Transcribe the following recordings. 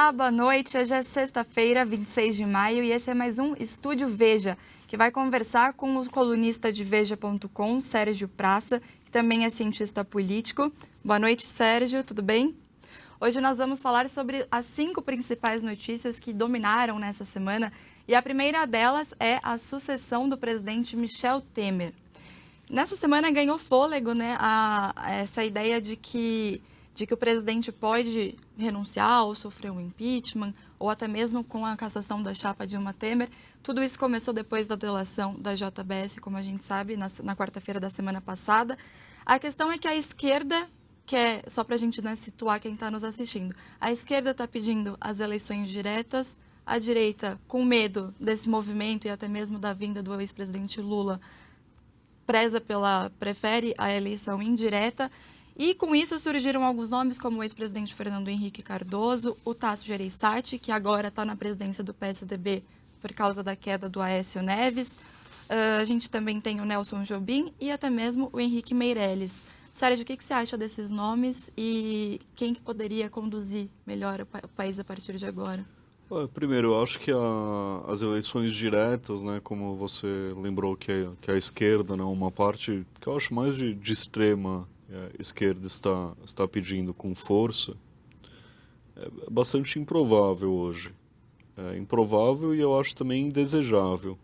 Olá, boa noite. Hoje é sexta-feira, 26 de maio, e esse é mais um Estúdio Veja, que vai conversar com o colunista de Veja.com, Sérgio Praça, que também é cientista político. Boa noite, Sérgio, tudo bem? Hoje nós vamos falar sobre as 5 principais notícias que dominaram nessa semana, e a primeira delas é a sucessão do presidente Michel Temer. Nessa semana ganhou fôlego, né, essa ideia de que o presidente pode renunciar ou sofrer um impeachment, ou até mesmo com a cassação da chapa Dilma Temer. Tudo isso começou depois da delação da JBS, como a gente sabe, na quarta-feira da semana passada. A questão é que a esquerda, só para a gente, né, situar quem está nos assistindo, a esquerda está pedindo as eleições diretas, a direita, com medo desse movimento e até mesmo da vinda do ex-presidente Lula, prefere a eleição indireta. E com isso surgiram alguns nomes, como o ex-presidente Fernando Henrique Cardoso, o Tasso Gereissati, que agora está na presidência do PSDB por causa da queda do Aécio Neves. A gente também tem o Nelson Jobim e até mesmo o Henrique Meirelles. Sérgio, o que você acha desses nomes e quem que poderia conduzir melhor o país a partir de agora? Primeiro, eu acho que as eleições diretas, né, como você lembrou que a esquerda, né, uma parte que eu acho mais de extrema esquerda está pedindo com força, é bastante improvável hoje. É improvável e eu acho também indesejável,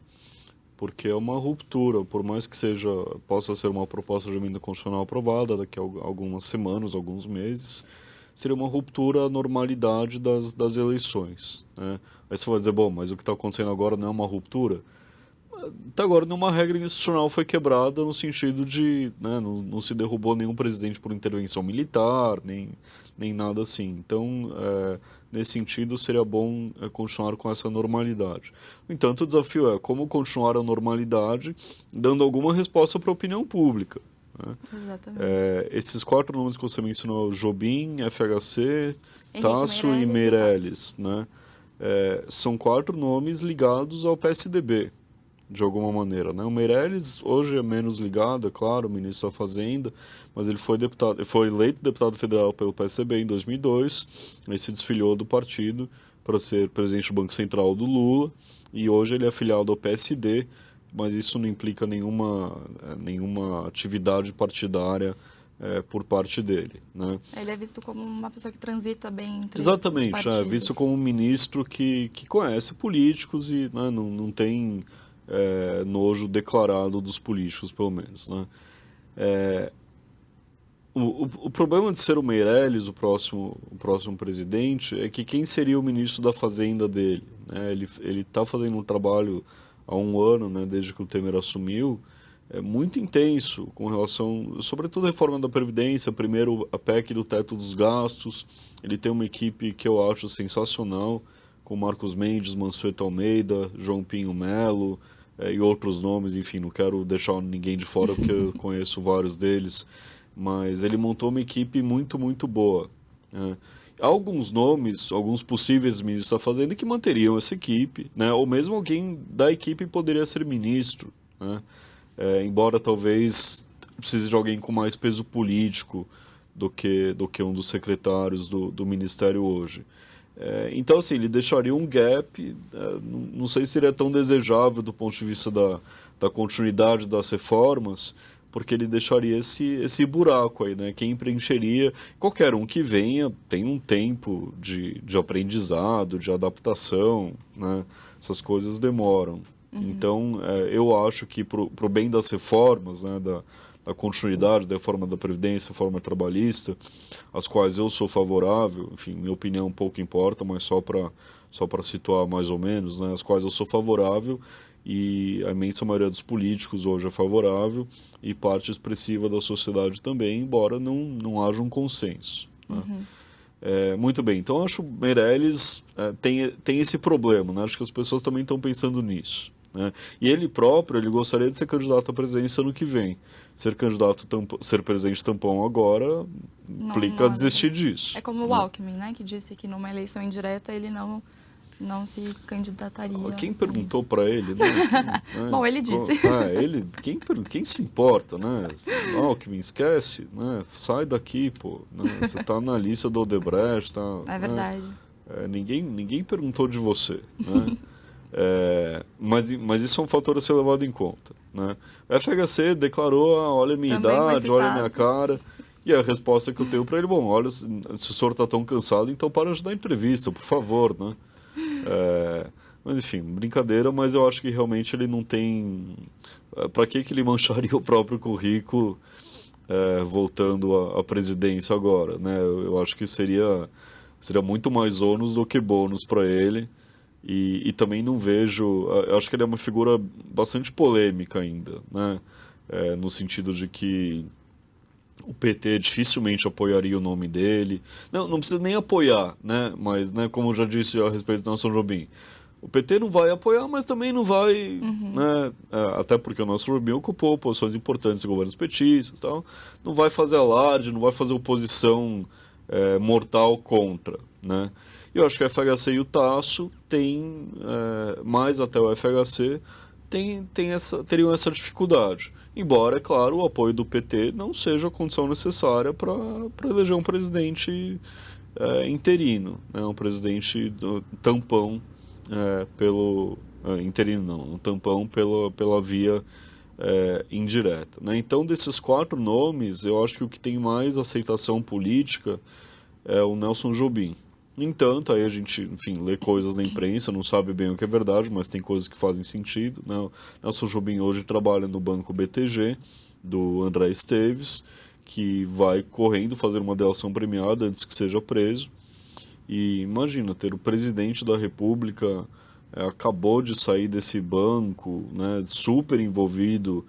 porque é uma ruptura, por mais que possa ser uma proposta de emenda constitucional aprovada daqui a algumas semanas, alguns meses, seria uma ruptura à normalidade das eleições, né? Aí você vai dizer, bom, mas o que está acontecendo agora não é uma ruptura? Até agora nenhuma regra institucional foi quebrada no sentido de, né, não se derrubou nenhum presidente por intervenção militar, nem nada assim. Então, nesse sentido, seria bom continuar com essa normalidade. No entanto, o desafio é como continuar a normalidade dando alguma resposta para a opinião pública, né? Exatamente. Esses 4 nomes que você mencionou, Jobim, FHC, Henrique Tasso e Meirelles, né? São 4 nomes ligados ao PSDB, de alguma maneira, né? O Meirelles hoje é menos ligado, é claro, ministro da Fazenda, mas ele foi eleito deputado federal pelo PSDB em 2002, aí se desfiliou do partido para ser presidente do Banco Central do Lula, e hoje ele é afiliado ao PSD, mas isso não implica nenhuma atividade partidária por parte dele, né? Ele é visto como uma pessoa que transita bem entre Exatamente, os partidos. visto como um ministro que conhece políticos e, né, não tem nojo declarado dos políticos, pelo menos, né? O problema de ser o Meirelles, o próximo presidente, é que quem seria o ministro da Fazenda dele, né? Ele está fazendo um trabalho há um ano, né, desde que o Temer assumiu, muito intenso com relação, sobretudo, à reforma da Previdência, primeiro a PEC do teto dos gastos. Ele tem uma equipe que eu acho sensacional, com Marcos Mendes, Mansueto Almeida, João Pinho Melo e outros nomes, enfim, não quero deixar ninguém de fora porque eu conheço vários deles, mas ele montou uma equipe muito, muito boa, né? Há alguns nomes, alguns possíveis ministros da Fazenda que manteriam essa equipe, né? Ou mesmo alguém da equipe poderia ser ministro, né? Embora talvez precise de alguém com mais peso político do que um dos secretários do Ministério hoje. Então, assim, ele deixaria um gap, não sei se seria tão desejável do ponto de vista da continuidade das reformas, porque ele deixaria esse buraco aí, né? Quem preencheria, qualquer um que venha, tem um tempo de aprendizado, de adaptação, né? Essas coisas demoram. Uhum. Então, eu acho que pro bem das reformas, né, da continuidade da reforma da Previdência, reforma trabalhista, às quais eu sou favorável, enfim, minha opinião pouco importa, mas só para situar mais ou menos, né, às quais eu sou favorável, e a imensa maioria dos políticos hoje é favorável, e parte expressiva da sociedade também, embora não haja um consenso, né? Uhum. Muito bem, então acho que Meirelles tem esse problema, né? Acho que as pessoas também estão pensando nisso, né? E ele próprio, ele gostaria de ser candidato à presidência ano que vem. Ser presidente tampão agora implica desistir disso. É como o Alckmin, né, que disse que numa eleição indireta ele não se candidataria. Quem perguntou para ele, né? Bom, ele disse. Quem se importa, né? Alckmin, esquece, né? Sai daqui, pô, né? Você tá na lista do Odebrecht, tá, É verdade. Né? Ninguém perguntou de você, né? Mas isso é um fator a ser levado em conta, né? O FHC declarou, olha a minha Também idade, olha a minha cara, e a resposta que eu tenho para ele, bom, olha, se o senhor está tão cansado, então para de dar entrevista, por favor, né? Mas enfim, brincadeira, mas eu acho que realmente ele não tem... Para que ele mancharia o próprio currículo voltando à presidência agora, né? Eu acho que seria muito mais ônus do que bônus para ele. E também não vejo... Eu acho que ele é uma figura bastante polêmica ainda, né? No sentido de que o PT dificilmente apoiaria o nome dele. Não precisa nem apoiar, né? Mas, né, como eu já disse a respeito do Nelson Jobim, o PT não vai apoiar, mas também não vai... Né? Até porque o Nelson Jobim ocupou posições importantes em governos petistas, tal. Não vai fazer alarde, não vai fazer oposição mortal contra, né? E eu acho que o FHC e o Tasso têm, mais até o FHC, teriam essa dificuldade. Embora, é claro, o apoio do PT não seja a condição necessária para eleger um presidente interino, né? Um presidente tampão interino não, um tampão pela via indireta, né? Então, desses 4 nomes, eu acho que o que tem mais aceitação política é o Nelson Jobim. No entanto, aí a gente, enfim, lê coisas na imprensa, não sabe bem o que é verdade, mas tem coisas que fazem sentido, né? O Nelson Jobim hoje trabalha no Banco BTG, do André Esteves, que vai correndo fazer uma delação premiada antes que seja preso. E imagina, ter o presidente da República acabou de sair desse banco, né, super envolvido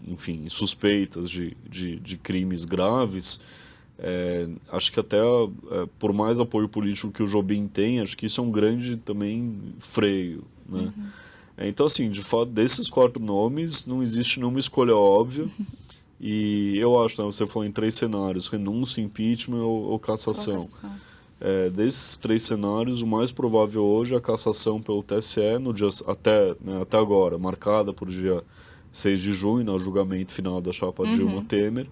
enfim, em suspeitas de crimes graves. Acho que até por mais apoio político que o Jobim tem, acho que isso é um grande também freio, né? Então, assim, de fato, desses 4 nomes não existe nenhuma escolha óbvia. E eu acho, né, você falou em 3 cenários: renúncia, impeachment ou cassação. Desses 3 cenários, o mais provável hoje é a cassação pelo TSE no dia, até agora, marcada por dia 6 de junho, no julgamento final da chapa Dilma Temer.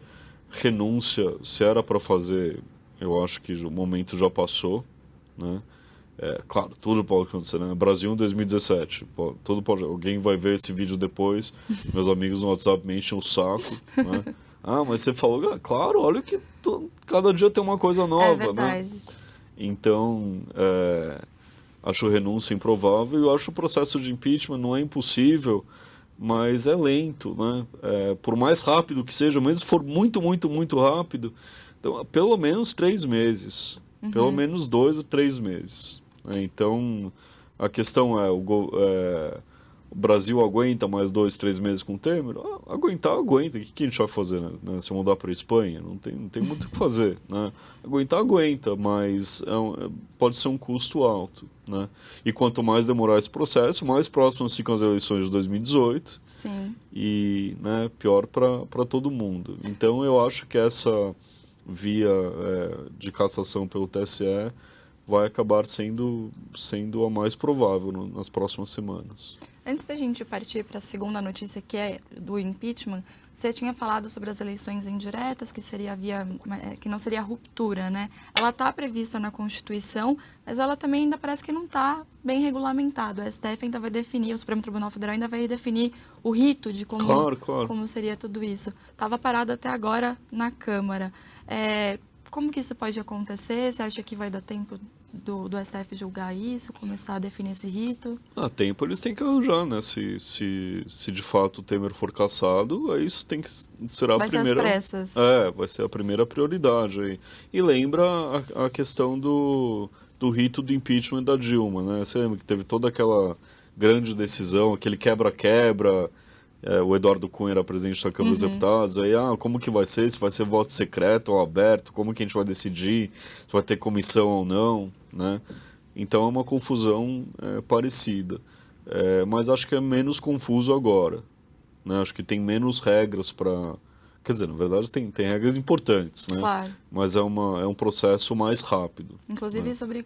Renúncia, se era para fazer, eu acho que o momento já passou, né? Claro, tudo pode acontecer, né? Brasil em 2017, tudo pode, alguém vai ver esse vídeo depois, meus amigos no WhatsApp me enchem o saco, né? Mas você falou, claro, olha que cada dia tem uma coisa nova, né? Então, acho renúncia improvável, e eu acho o processo de impeachment não é impossível, mas é lento, né? Por mais rápido que seja, mesmo se for muito, muito, muito rápido, então, pelo menos 3 meses. Pelo menos 2 ou 3 meses. Então, a questão é, o Brasil aguenta mais 2, 3 meses com o Temer? Aguentar, aguenta. O que a gente vai fazer, né? Se mudar para a Espanha? Não tem muito o que fazer, né? Aguentar, aguenta, mas pode ser um custo alto, né? E quanto mais demorar esse processo, mais próximas ficam as eleições de 2018. Sim. E, né, pior para todo mundo. Então, eu acho que essa via de cassação pelo TSE vai acabar sendo a mais provável nas próximas semanas. Antes da gente partir para a segunda notícia, que é do impeachment, você tinha falado sobre as eleições indiretas, que que não seria ruptura, né? Ela está prevista na Constituição, mas ela também ainda parece que não está bem regulamentado. O STF ainda vai definir, o Supremo Tribunal Federal ainda vai definir o rito de como, claro. como seria tudo isso. Estava parado até agora na Câmara. Como que isso pode acontecer? Você acha que vai dar tempo do STF julgar isso, começar a definir esse rito? A tempo eles têm que arranjar, né? Se de fato o Temer for cassado, aí isso será a primeira... Vai ser às pressas. Vai ser a primeira prioridade aí. E lembra a questão do rito do impeachment da Dilma, né? Você lembra que teve toda aquela grande decisão, aquele quebra-quebra, o Eduardo Cunha era presidente da Câmara dos Deputados, aí, como que vai ser? Se vai ser voto secreto ou aberto? Como que a gente vai decidir? Se vai ter comissão ou não, né? Então é uma confusão parecida. Mas acho que é menos confuso agora, né? Acho que tem menos regras para... Quer dizer, na verdade tem regras importantes, né? Claro. Mas é um processo mais rápido. Inclusive, né? Sobre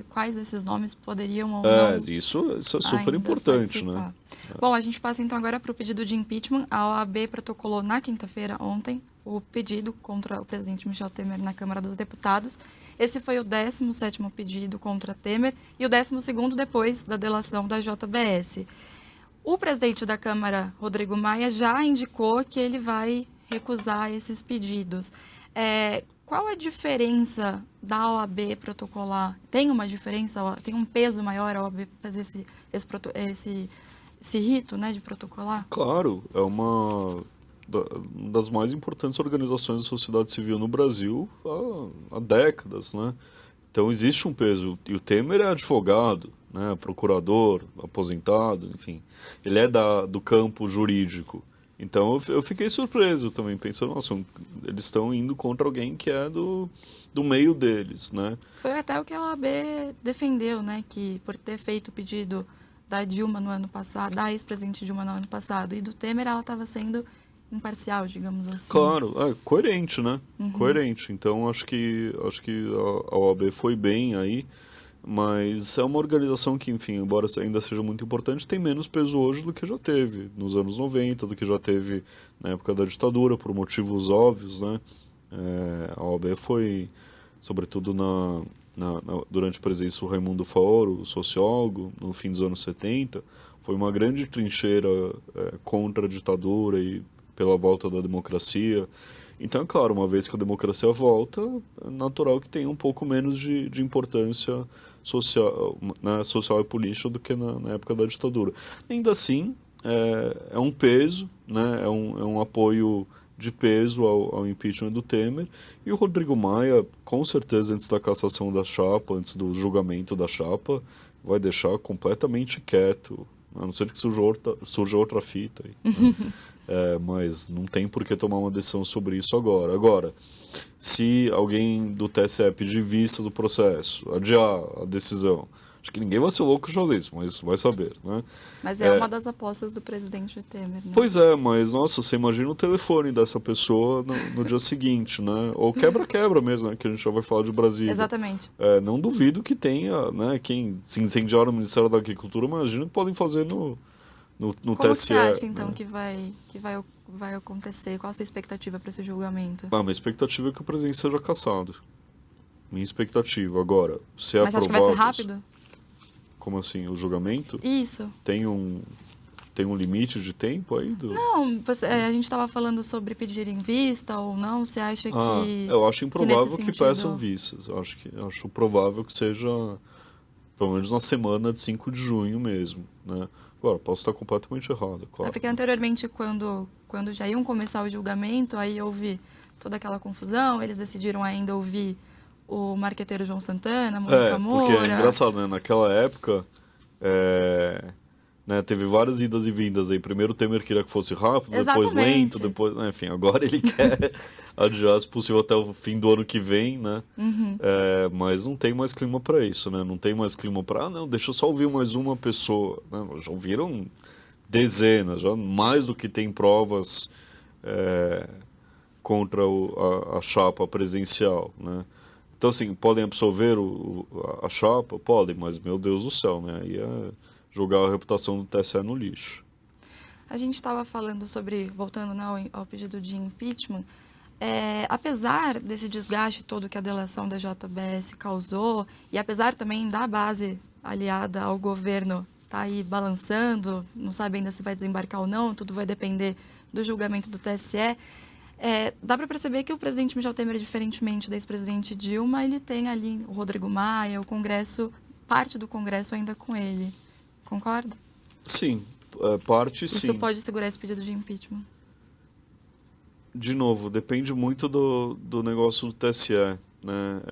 quais desses nomes poderiam ou não... Isso é super importante, né? Bom, a gente passa então agora para o pedido de impeachment. A OAB protocolou na quinta-feira, ontem, o pedido contra o presidente Michel Temer na Câmara dos Deputados. Esse foi o 17º pedido contra Temer e o 12º depois da delação da JBS. O presidente da Câmara, Rodrigo Maia, já indicou que ele vai recusar esses pedidos. Qual a diferença da OAB protocolar? Tem uma diferença? Tem um peso maior a OAB fazer esse rito, né, de protocolar? Claro, é uma das mais importantes organizações da sociedade civil no Brasil há décadas, né? Então existe um peso. E o Temer é advogado, né, procurador, aposentado, enfim. Ele é do campo jurídico. Então eu fiquei surpreso também, pensando, nossa, eles estão indo contra alguém que é do meio deles, né? Foi até o que a OAB defendeu, né, que por ter feito o pedido da Dilma no ano passado, da ex-presidente Dilma no ano passado, e do Temer, ela estava sendo imparcial, digamos assim. Claro, coerente, né? Uhum. Coerente. Então acho que a OAB foi bem aí, mas é uma organização que, enfim, embora ainda seja muito importante, tem menos peso hoje do que já teve nos anos 90, do que já teve na época da ditadura, por motivos óbvios, né? A OAB foi, sobretudo durante a presença do Raimundo Faoro, o sociólogo, no fim dos anos 70, foi uma grande trincheira contra a ditadura e pela volta da democracia. Então, é claro, uma vez que a democracia volta, é natural que tenha um pouco menos de importância social, né, social e política do que na época da ditadura. Ainda assim, é um peso, né, é um apoio de peso ao impeachment do Temer, e o Rodrigo Maia, com certeza, antes da cassação da chapa, antes do julgamento da chapa, vai deixar completamente quieto, a não ser que surja outra fita aí, né? Mas não tem por que tomar uma decisão sobre isso agora. Agora, se alguém do TSE pedir vista do processo, adiar a decisão, acho que ninguém vai ser louco de fazer isso, mas vai saber, né? Mas é uma das apostas do presidente Temer, né? Pois é, mas, nossa, você imagina o telefone dessa pessoa no dia seguinte, né? Ou quebra-quebra mesmo, né? Que a gente já vai falar de Brasília. Exatamente. Não duvido que tenha, né? Quem se incendiar no Ministério da Agricultura, imagina que podem fazer no Como TSE. você acha, então, né? que vai acontecer? Qual a sua expectativa para esse julgamento? Minha expectativa é que o presidente seja cassado. Minha expectativa. Agora, se é Mas acho que vai ser rápido? Como assim? O julgamento? Isso. Tem um limite de tempo aí? Não, a gente estava falando sobre pedir em vista ou não. Você acha que... Eu acho improvável que sentido... peçam vistas. Acho provável que seja, pelo menos na semana de 5 de junho mesmo, né? Agora, posso estar completamente errado, claro. Porque anteriormente, quando já iam começar o julgamento, aí houve toda aquela confusão, eles decidiram ainda ouvir o marqueteiro João Santana, Mônica Moura. Porque é engraçado, né? Naquela época, né, teve várias idas e vindas aí. Primeiro o Temer queria que fosse rápido, depois lento, depois... Enfim, agora ele quer adiar, se possível, até o fim do ano que vem, né? Uhum. Mas não tem mais clima para isso, né? Não tem mais clima para, não, deixa eu só ouvir mais uma pessoa. Né? Já ouviram dezenas, já mais do que tem provas contra a chapa presidencial, né? Então, assim, podem absolver a chapa? Podem, mas, meu Deus do céu, né? Aí é jogar a reputação do TSE no lixo. A gente estava falando sobre, voltando, né, ao pedido de impeachment, apesar desse desgaste todo que a delação da JBS causou, e apesar também da base aliada ao governo tá aí balançando, não sabe ainda se vai desembarcar ou não, tudo vai depender do julgamento do TSE, dá para perceber que o presidente Michel Temer, diferentemente da ex-presidente Dilma, ele tem ali o Rodrigo Maia, o Congresso, parte do Congresso ainda com ele. Concorda? Sim, parte sim. Isso pode segurar esse pedido de impeachment? De novo, depende muito do negócio do TSE, né?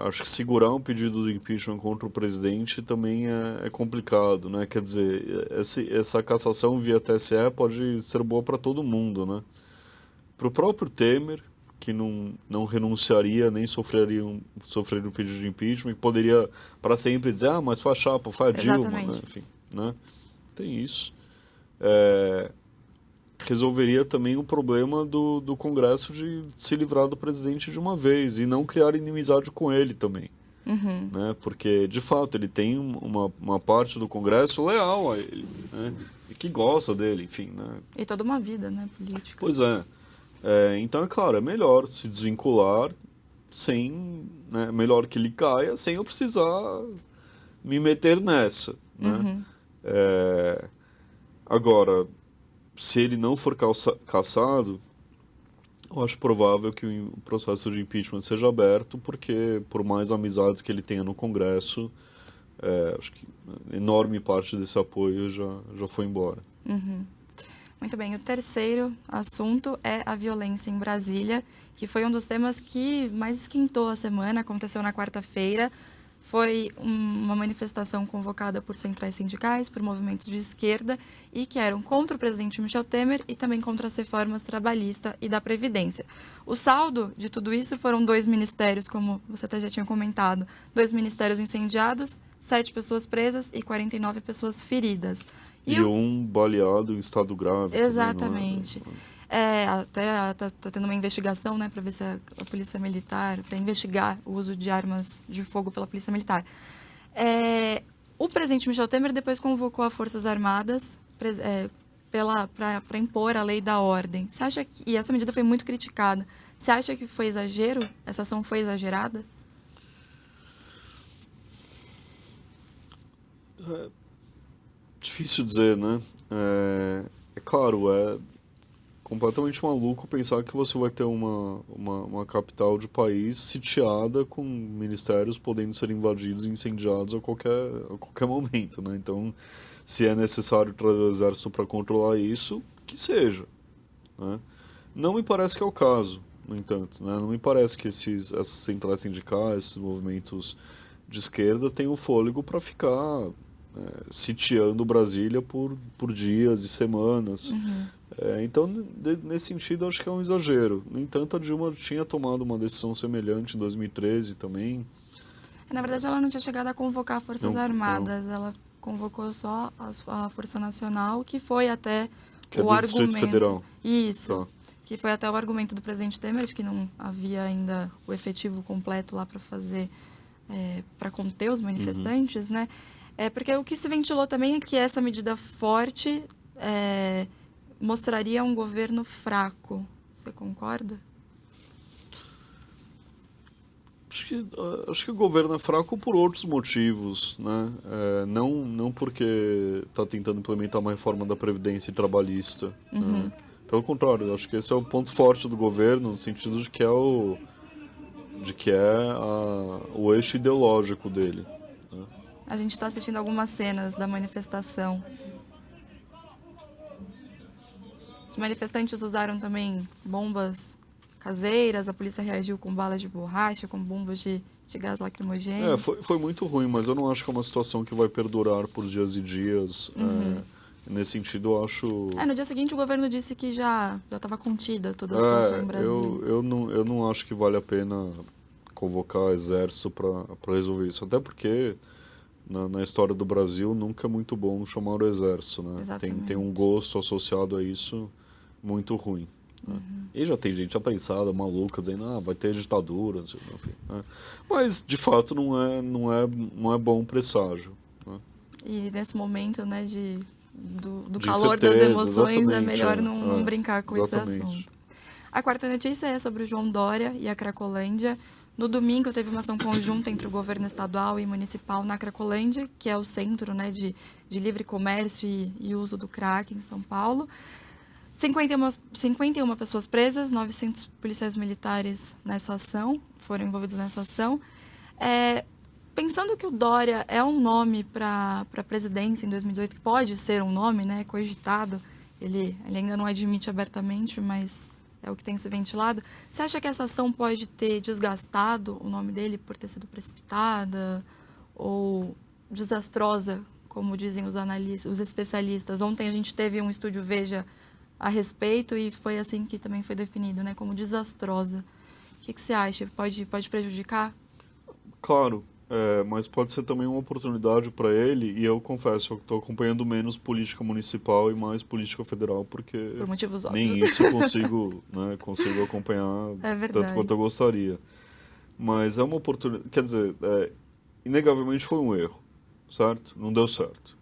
Acho que segurar um pedido de impeachment contra o presidente também é complicado, né? Quer dizer, essa cassação via TSE pode ser boa para todo mundo, né? Para o próprio Temer, que não renunciaria nem sofreria um pedido de impeachment, que poderia para sempre dizer, mas faz chapa, faz Dilma, né? Enfim, né? Tem isso. Resolveria também o problema do Congresso de se livrar do presidente de uma vez e não criar inimizade com ele também. Uhum. Né? Porque, de fato, ele tem uma parte do Congresso leal a ele, né? E que gosta dele, enfim. Né? E toda uma vida, né, política. Pois é. Então, é claro, é melhor se desvincular sem, né, melhor que ele caia sem eu precisar me meter nessa, né? Agora, se ele não for cassado, eu acho provável que o processo de impeachment seja aberto, porque por mais amizades que ele tenha no Congresso, acho que enorme parte desse apoio já foi embora. Muito bem, o terceiro assunto é a violência em Brasília, que foi um dos temas que mais esquentou a semana, aconteceu na quarta-feira. Foi uma manifestação convocada por centrais sindicais, por movimentos de esquerda, e que eram contra o presidente Michel Temer e também contra as reformas trabalhista e da Previdência. O saldo de tudo isso foram 2 ministérios, como você até já tinha comentado, 2 ministérios incendiados, 7 pessoas presas e 49 pessoas feridas. E um baleado em estado grave. Exatamente. Até está tendo uma investigação, né, para ver se a Polícia Militar, para investigar o uso de armas de fogo pela Polícia Militar. O presidente Michel Temer depois convocou as Forças Armadas para impor a lei da ordem. Você acha que, e essa medida foi muito criticada, você acha que foi exagero? Essa ação foi exagerada? Difícil dizer, né? É claro, é completamente maluco pensar que você vai ter uma capital de país sitiada com ministérios podendo ser invadidos e incendiados a qualquer momento, né? Então, se é necessário trazer o exército para controlar isso, que seja, né? Não me parece que é o caso, no entanto, né? Não me parece que essas centrais sindicais, esses movimentos de esquerda tenham fôlego para ficar sitiando Brasília por dias e semanas. Então, nesse sentido, acho que é um exagero. No entanto, a Dilma tinha tomado uma decisão semelhante em 2013 também. Na verdade, ela não tinha chegado a convocar Forças Armadas, ela convocou só a Força Nacional, que foi até o argumento... Distrito Federal. Isso, Tá. Que foi até o argumento do presidente Temer, de que não havia ainda o efetivo completo lá para fazer, para conter os manifestantes, né? Porque o que se ventilou também é que essa medida forte mostraria um governo fraco. Você concorda? Acho que o governo é fraco por outros motivos, né? Não porque está tentando implementar uma reforma da Previdência e trabalhista. Né? Pelo contrário, acho que esse é o ponto forte do governo, no sentido de que é o eixo ideológico dele. Né? A gente está assistindo algumas cenas da manifestação. Os manifestantes usaram também bombas caseiras, a polícia reagiu com balas de borracha, com bombas de gás lacrimogêneo. Foi muito ruim, mas eu não acho que é uma situação que vai perdurar por dias e dias. Nesse sentido, eu acho... No dia seguinte, o governo disse que já estava contida toda a situação em Brasília. Eu não acho que vale a pena convocar exército para resolver isso. Até porque, na história do Brasil, nunca é muito bom chamar o exército. Né? Tem um gosto associado a isso muito ruim. Né? E já tem gente aprensada, maluca, dizendo vai ter ditadura, enfim, né? Mas, de fato, não é bom presságio. Né? E nesse momento, né, do de calor das emoções, é melhor não não brincar com exatamente. esse assunto. A quarta notícia é sobre o João Dória e a Cracolândia. No domingo, teve uma ação conjunta entre o governo estadual e municipal na Cracolândia, que é o centro, né, de livre comércio e uso do crack em São Paulo. 51 pessoas presas, 900 policiais militares nessa ação, foram envolvidos nessa ação. Pensando que o Dória é um nome para a presidência em 2018, que pode ser um nome, né, cogitado, ele ainda não admite abertamente, mas é o que tem se ventilado. Você acha que essa ação pode ter desgastado o nome dele por ter sido precipitada ou desastrosa, como dizem os analistas, os especialistas? Ontem a gente teve um estúdio Veja a respeito e foi assim que também foi definido, né, como desastrosa. O que você acha? Pode prejudicar? Claro, mas pode ser também uma oportunidade para ele, e eu confesso, eu estou acompanhando menos política municipal e mais política federal, porque por motivos óbvios. Nem isso consigo acompanhar tanto quanto eu gostaria. Mas é uma oportunidade, quer dizer, inegavelmente foi um erro, certo? Não deu certo,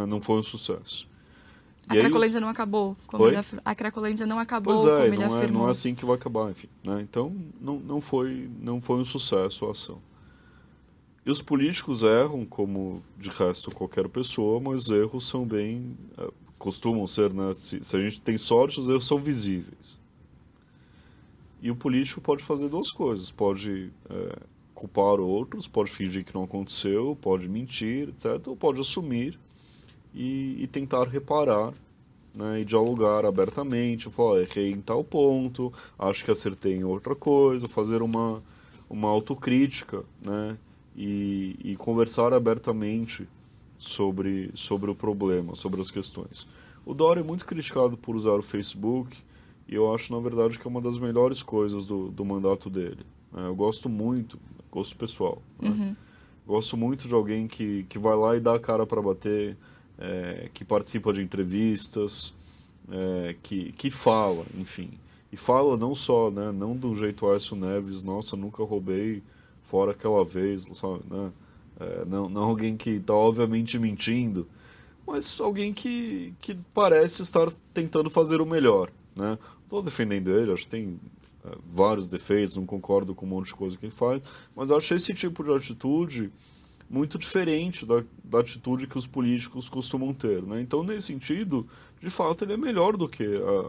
não foi um sucesso. A Cracolândia não acabou, a Cracolândia não acabou, pois como ele afirmou. Não é assim que vai acabar, enfim. Né? Então, não foi um sucesso a ação. E os políticos erram, como de resto qualquer pessoa, mas erros são bem... costumam ser, né? Se a gente tem sorte, os erros são visíveis. E o político pode fazer duas coisas. Pode culpar outros, pode fingir que não aconteceu, pode mentir, etc. Ou pode assumir e tentar reparar, né? E dialogar abertamente. Falar, errei em tal ponto, acho que acertei em outra coisa. Fazer uma autocrítica, né? E conversar abertamente sobre o problema, sobre as questões. O Dória é muito criticado por usar o Facebook e eu acho, na verdade, que é uma das melhores coisas do mandato dele. Eu gosto muito, gosto pessoal. Né? Gosto muito de alguém que vai lá e dá a cara para bater, que participa de entrevistas, que fala, enfim. E fala não só, né, não do jeito Aécio Neves, nossa, nunca roubei, fora aquela vez, sabe, né? Não alguém que está obviamente mentindo, mas alguém que parece estar tentando fazer o melhor, né? Estou defendendo ele, acho que tem vários defeitos, não concordo com um monte de coisa que ele faz, mas acho esse tipo de atitude muito diferente da atitude que os políticos costumam ter, né? Então, nesse sentido, de fato, ele é melhor do que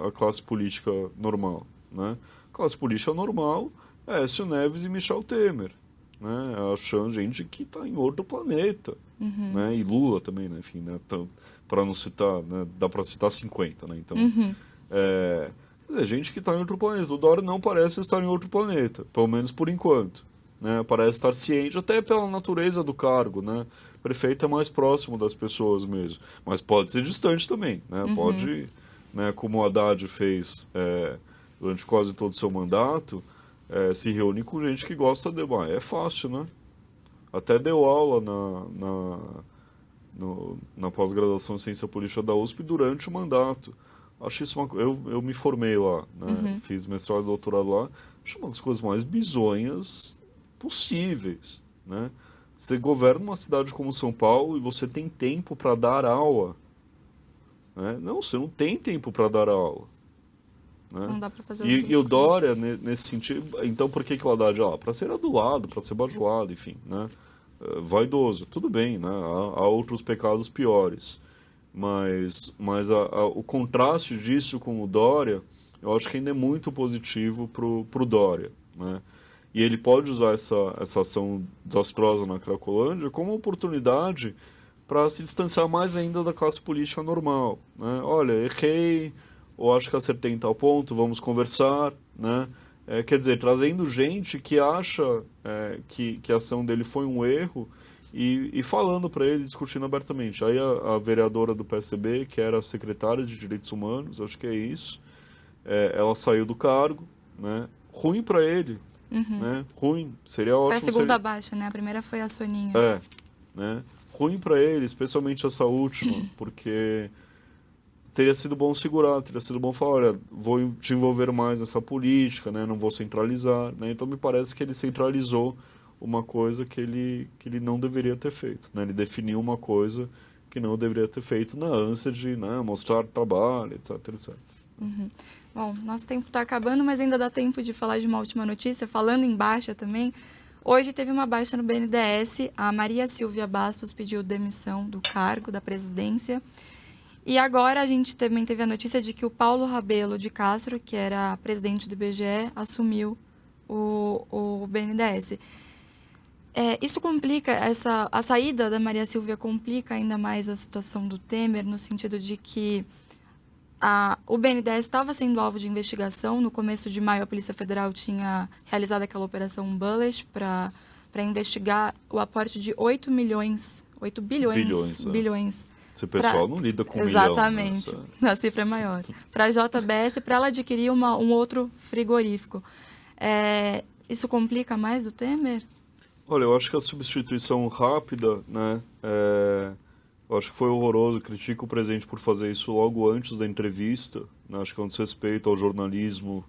a classe política normal, né? A classe política normal é Aécio Neves e Michel Temer, né? Achando gente que está em outro planeta, né? E Lula também, né? Enfim, né? Para não citar, né? Dá para citar 50, né? Então, gente que está em outro planeta. O Dória não parece estar em outro planeta, pelo menos por enquanto, né? Parece estar ciente, até pela natureza do cargo, né? O prefeito é mais próximo das pessoas mesmo, mas pode ser distante também, né? Pode, né? Como o Haddad fez durante quase todo o seu mandato, se reúne com gente que gosta de... é fácil, né? Até deu aula na pós-graduação em Ciência Política da USP durante o mandato. Acho isso eu me formei lá, né? Fiz mestrado e doutorado lá. Acho uma das coisas mais bizonhas possíveis, né? Você governa uma cidade como São Paulo e você tem tempo para dar aula, né? Não, você não tem tempo para dar aula. Né? Não dá para fazer e o Dória, nesse sentido, então por que o Haddad? Para ser adulado, para ser bajulado, enfim, né? Vaidoso, tudo bem, né? Há outros pecados piores, mas o contraste disso com o Dória, eu acho que ainda é muito positivo pro Dória, né? E ele pode usar essa ação desastrosa na Cracolândia como oportunidade para se distanciar mais ainda da classe política normal, né? Olha, errei, ou acho que acertei em tal ponto, vamos conversar, né? Quer dizer, trazendo gente que acha que a ação dele foi um erro e falando para ele, discutindo abertamente. Aí a vereadora do PSB, que era a secretária de Direitos Humanos, acho que é isso, ela saiu do cargo, né? Ruim para ele, né? Ruim, seria ótimo. Foi a segunda baixa, né? A primeira foi a Soninha. Né? Ruim para ele, especialmente essa última, porque... teria sido bom segurar, teria sido bom falar, olha, vou te envolver mais nessa política, né? Não vou centralizar, né? Então me parece que ele centralizou uma coisa que ele não deveria ter feito, né? Ele definiu uma coisa que não deveria ter feito na ânsia de, né, mostrar trabalho, etc, etc. Bom, nosso tempo está acabando, mas ainda dá tempo de falar de uma última notícia, falando em baixa também. Hoje teve uma baixa no BNDES, a Maria Silvia Bastos pediu demissão do cargo da presidência. E agora a gente também teve a notícia de que o Paulo Rabelo de Castro, que era presidente do IBGE, assumiu o BNDES. Isso complica, a saída da Maria Silvia complica ainda mais a situação do Temer, no sentido de que o BNDES estava sendo alvo de investigação. No começo de maio, a Polícia Federal tinha realizado aquela operação Bullish para investigar o aporte de 8 bilhões. Esse pessoal não lida com exatamente, milhão, né? A cifra é maior. Para a JBS, para ela adquirir um outro frigorífico. Isso complica mais o Temer? Olha, eu acho que a substituição rápida, né? Eu acho que foi horroroso. Critico o presidente por fazer isso logo antes da entrevista, né? Acho que é um desrespeito ao jornalismo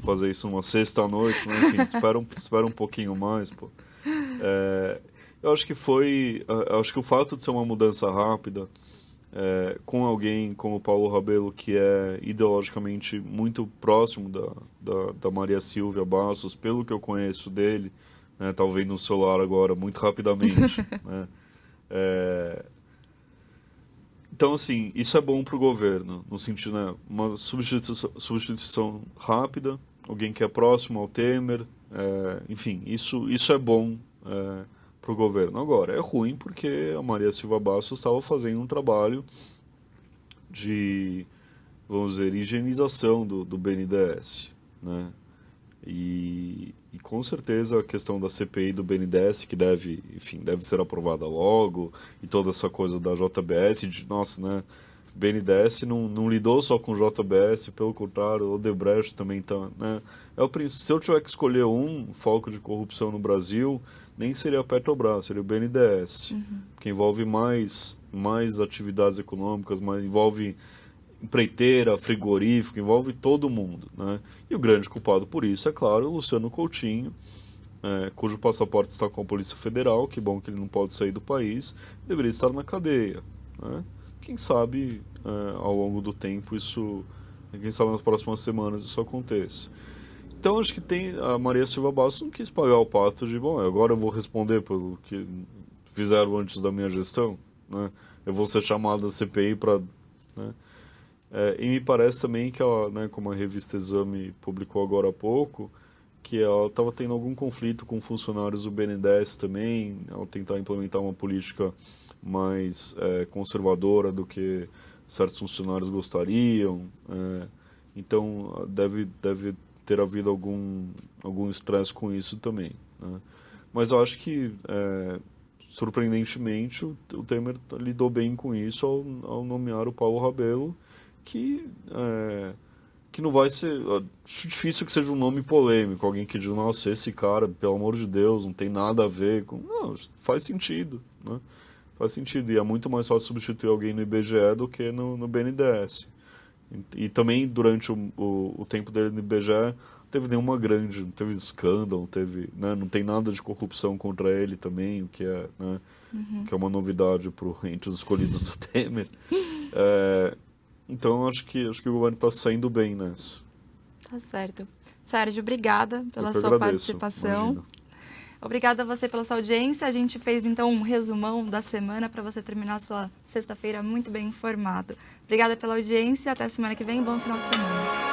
fazer isso numa sexta-noite, né? Enfim, espera um pouquinho mais, pô. Eu acho que acho que o fato de ser uma mudança rápida com alguém como Paulo Rebelo, que é ideologicamente muito próximo da Maria Silvia Bastos, pelo que eu conheço dele, né, tá vendo no celular agora muito rapidamente, né? Então, assim, isso é bom para o governo, no sentido, né, uma substituição rápida, alguém que é próximo ao Temer, enfim, isso é bom para o governo. Agora, é ruim porque a Maria Silva Bastos estava fazendo um trabalho de, vamos dizer, higienização do BNDES, né? E com certeza a questão da CPI do BNDES, que deve ser aprovada logo, e toda essa coisa da JBS, nossa, né? BNDES não lidou só com JBS, pelo contrário, o Odebrecht também está, né? Se eu tiver que escolher um foco de corrupção no Brasil, nem seria a Petrobras, seria o BNDES, que envolve mais atividades econômicas, envolve empreiteira, frigorífico, envolve todo mundo, né? E o grande culpado por isso, é claro, o Luciano Coutinho, cujo passaporte está com a Polícia Federal, que bom que ele não pode sair do país, deveria estar na cadeia, né? Quem sabe, ao longo do tempo, quem sabe nas próximas semanas isso aconteça. Então, acho que a Maria Silva Bastos não quis pagar o pato de, bom, agora eu vou responder pelo que fizeram antes da minha gestão, né? Eu vou ser chamado da CPI para... né? E me parece também que ela, né, como a revista Exame publicou agora há pouco, que ela estava tendo algum conflito com funcionários do BNDES também, ao tentar implementar uma política mais conservadora do que certos funcionários gostariam. Então, deve ter havido algum estresse com isso também, né? Mas eu acho que, surpreendentemente, o Temer lidou bem com isso ao nomear o Paulo Rebelo, que não vai ser... Acho difícil que seja um nome polêmico, alguém que diz, nossa, esse cara, pelo amor de Deus, não tem nada a ver com... Não, faz sentido, né? Faz sentido, e é muito mais fácil substituir alguém no IBGE do que no BNDES. E também, durante o tempo dele no IBGE, não teve não teve escândalo, não tem nada de corrupção contra ele também, o que é, né, que é uma novidade entre os escolhidos do Temer. Então, acho que o governo está saindo bem nessa. Tá certo. Sérgio, obrigada pela sua agradeço, participação. imagina. Obrigada a você pela sua audiência. A gente fez, então, um resumão da semana para você terminar a sua sexta-feira muito bem informado. Obrigada pela audiência. Até semana que vem. Bom final de semana.